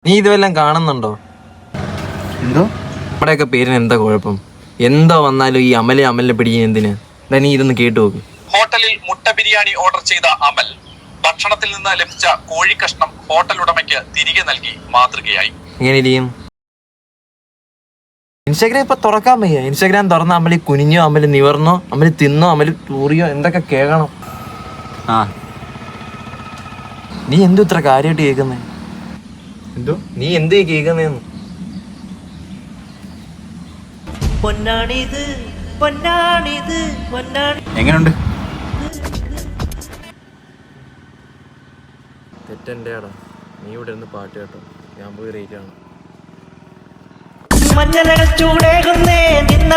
നീ ഇതുവെല്ലാം കാണുന്നുണ്ടോ? എന്തോ നമ്മുടെയൊക്കെ പേരിന് എന്താ കുഴപ്പം? എന്തോ വന്നാലും ഈ അമലിനെ പിടിക്കുന്ന എന്തിന്? നീ ഇതൊന്ന് കേട്ടു നോക്ക്. ഹോട്ടലിൽ മുട്ട ബിരിയാണി ഓർഡർ ചെയ്ത അമൽ ഭക്ഷണത്തിൽ നിന്ന് ലഭിച്ച കോഴിക്കഷ്ണം ഹോട്ടൽ ഉടമയ്ക്ക് തിരികെ നൽകി മാതൃകയായി. എങ്ങനെ ഇരിക്കും? ഇൻസ്റ്റാഗ്രാം ഇപ്പൊ തുറക്കാൻ വയ്യ. ഇൻസ്റ്റാഗ്രാം തുറന്ന അമലി കുനിഞ്ഞോ, അമല് നിവർന്നോ, അമല് തിന്നോ, അമല് തൂറിയോ എന്തൊക്കെ കേൾക്കണം. ആ നീ എന്തു ഇത്ര കാര്യമായിട്ട് കേൾക്കുന്നേ? എന്തോ നീ എന്ത് കേൾക്കുന്നേന്ന്? എങ്ങനെയുണ്ട്? തെറ്റെന്റെയാടാ. നീ ഇവിടെ ഇരുന്ന് പാട്ട് കേട്ടോ, ഞാൻ പോയി റേറ്റ് ആണ്. മഞ്ഞനകൾ ചൂടേകുന്നേ നിന്ന